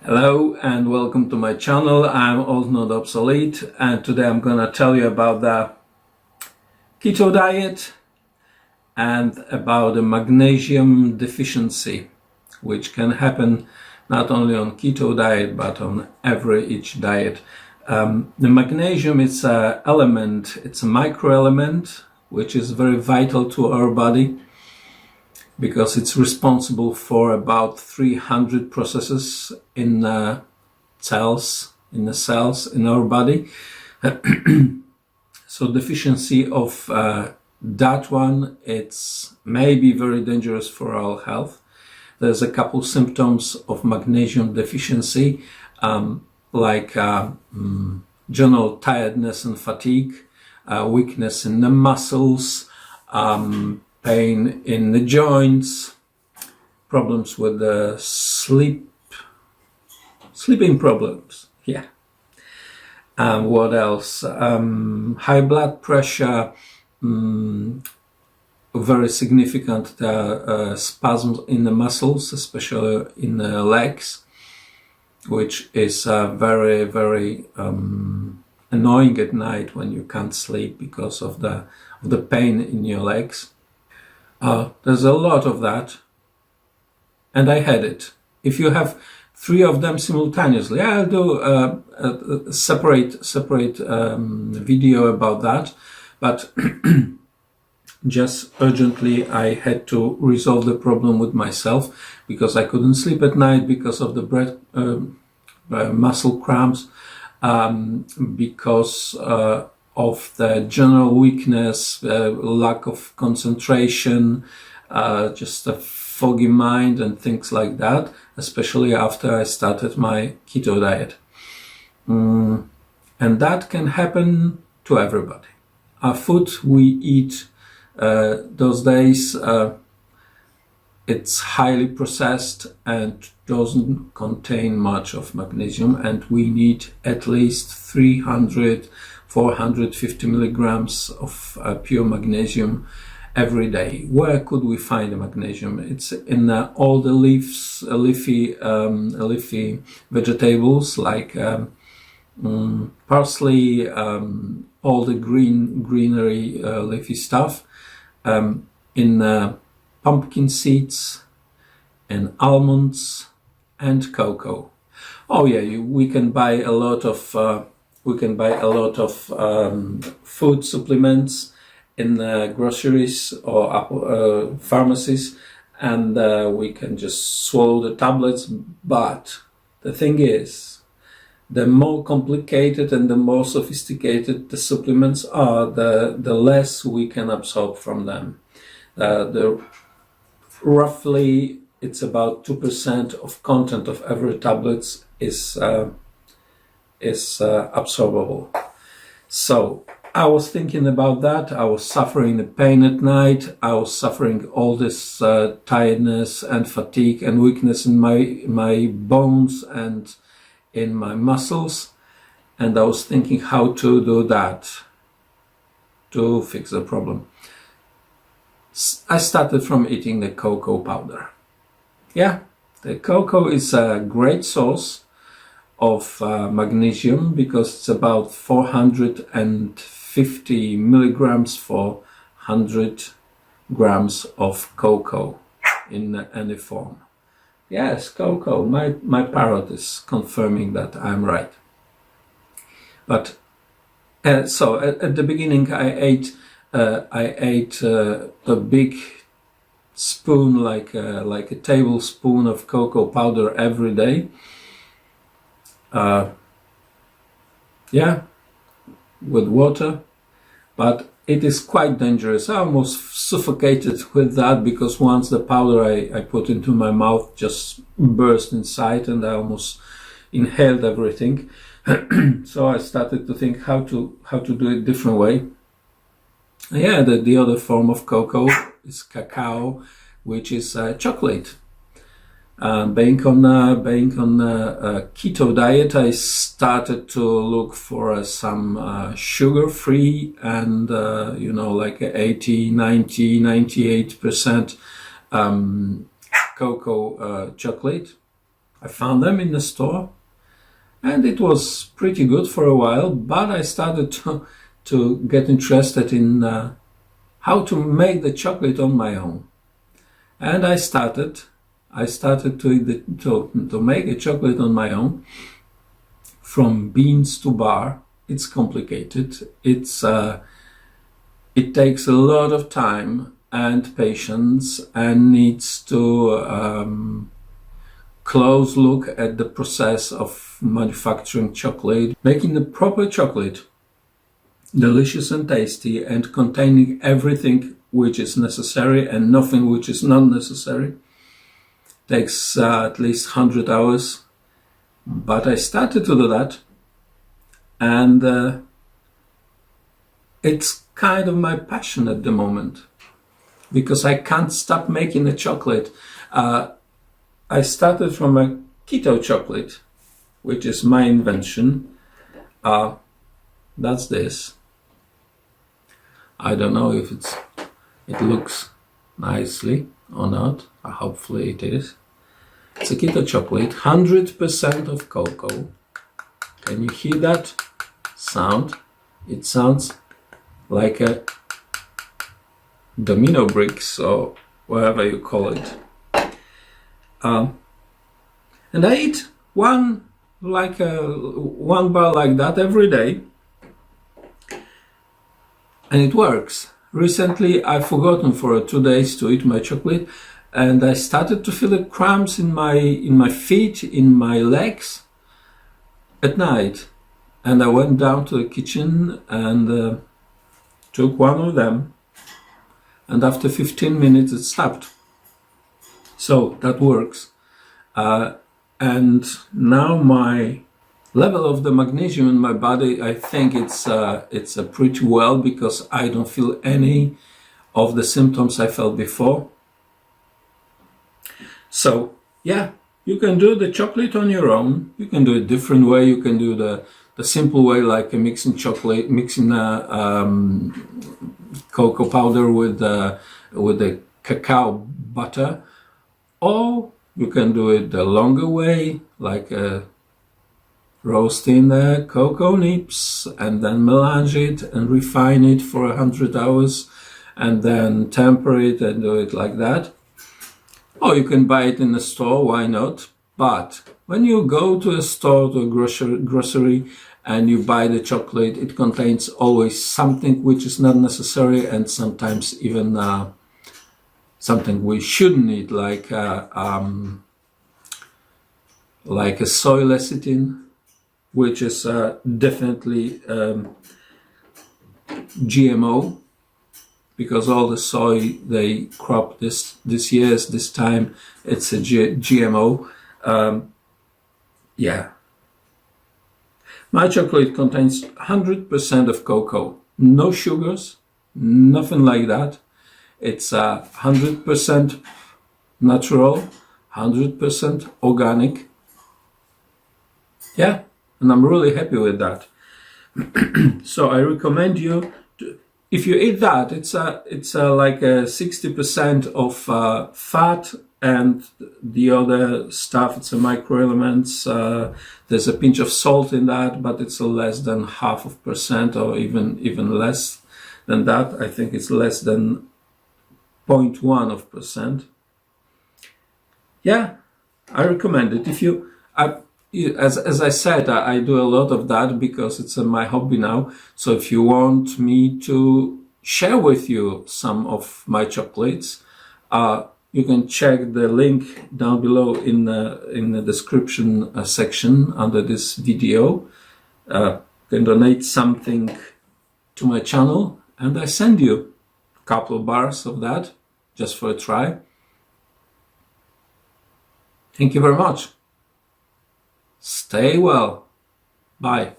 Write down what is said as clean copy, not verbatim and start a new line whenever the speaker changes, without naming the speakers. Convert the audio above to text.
Hello and welcome to my channel. I'm Old Not Obsolete, and today I'm gonna tell you about the keto diet and about the magnesium deficiency, which can happen not only on keto diet but on each diet. The magnesium is an element, it's a microelement which is very vital to our body, because it's responsible for about 300 processes in the cells in our body. So deficiency of that one, it's maybe very dangerous for our health. There's a couple symptoms of magnesium deficiency, like general tiredness and fatigue, weakness in the muscles, pain in the joints, problems with the sleeping problems. Yeah. What else? High blood pressure, very significant spasms in the muscles, especially in the legs, which is very, very annoying at night when you can't sleep because of the pain in your legs. There's a lot of that, and I had it. If you have 3 of them simultaneously, I'll do a separate video about that, but just urgently I had to resolve the problem with myself, because I couldn't sleep at night because of the muscle cramps, because of the general weakness, lack of concentration, just a foggy mind and things like that, especially after I started my keto diet. And that can happen to everybody. Our food we eat those days, it's highly processed and doesn't contain much of magnesium, and we need at least 450 milligrams of pure magnesium every day. Where could we find the magnesium? It's in all the leafy vegetables, like parsley, all the greenery leafy stuff, in pumpkin seeds and almonds and cocoa. Oh yeah, we can buy a lot of food supplements in groceries or pharmacies, and we can just swallow the tablets. But the thing is, the more complicated and the more sophisticated the supplements are, the less we can absorb from them. Roughly, it's about 2% of content of every tablet is absorbable. So I was thinking about that. I was suffering the pain at night. I was suffering all this tiredness and fatigue and weakness in my bones and in my muscles, and I was thinking how to do that to fix the problem. I started from eating the cocoa powder. Yeah, the cocoa is a great source of magnesium, because it's about 450 milligrams for 100 grams of cocoa in any form. Yes, cocoa. My parrot is confirming that I'm right. But so at the beginning, I ate a big spoon, like a tablespoon of cocoa powder every day. Yeah, with water, but it is quite dangerous. I almost suffocated with that, because once the powder I put into my mouth just burst inside, and I almost inhaled everything. So I started to think how to do it different way. Yeah, the other form of cocoa is cacao, which is chocolate. Being on a keto diet, I started to look for some sugar-free and like 80, 90, 98% cocoa chocolate. I found them in the store, and it was pretty good for a while, but I started to get interested in how to make the chocolate on my own. And I started to make a chocolate on my own, from beans to bar. It's complicated. It takes a lot of time and patience, and needs to close look at the process of manufacturing chocolate, making the proper chocolate, delicious and tasty, and containing everything which is necessary and nothing which is not necessary. Takes at least 100 hours, but I started to do that, and it's kind of my passion at the moment, because I can't stop making the chocolate. I started from a keto chocolate, which is my invention. That's this. I don't know if it looks nicely or not. Hopefully it is. It's a keto chocolate, 100% of cocoa. Can you hear that sound? It sounds like a domino bricks, or whatever you call it. And I eat one bar like that every day, and it works. Recently, I've forgotten for 2 days to eat my chocolate, and I started to feel the cramps in my feet, in my legs at night. And I went down to the kitchen and took one of them, and after 15 minutes it stopped. So that works. And now my level of the magnesium in my body, I think it's pretty well, because I don't feel any of the symptoms I felt before. So yeah, you can do the chocolate on your own. You can do it different way. You can do the simple way, like mixing cocoa powder with the cacao butter, or you can do it the longer way, like roasting the cocoa nibs and then melange it and refine it for 100 hours and then temper it and do it like that. Or you can buy it in the store, why not? But when you go to a store, to a grocery, and you buy the chocolate, it contains always something which is not necessary, and sometimes even something we shouldn't eat, like a soy lecithin, which is definitely GMO, because all the soy they crop this time, it's a GMO. Yeah. My chocolate contains 100% of cocoa, no sugars, nothing like that. It's 100% natural, 100% organic. Yeah, and I'm really happy with that. So I recommend you to, if you eat that, it's like a 60% of fat, and the other stuff, it's a microelements. There's a pinch of salt in that, but it's less than 0.5%, or even less than that. I think it's less than 0.1%. Yeah, I recommend it. If you, as I said, I do a lot of that because it's my hobby now. So if you want me to share with you some of my chocolates, you can check the link down below in the description section under this video. You can donate something to my channel, and I send you a couple of bars of that just for a try. Thank you very much. Stay well. Bye.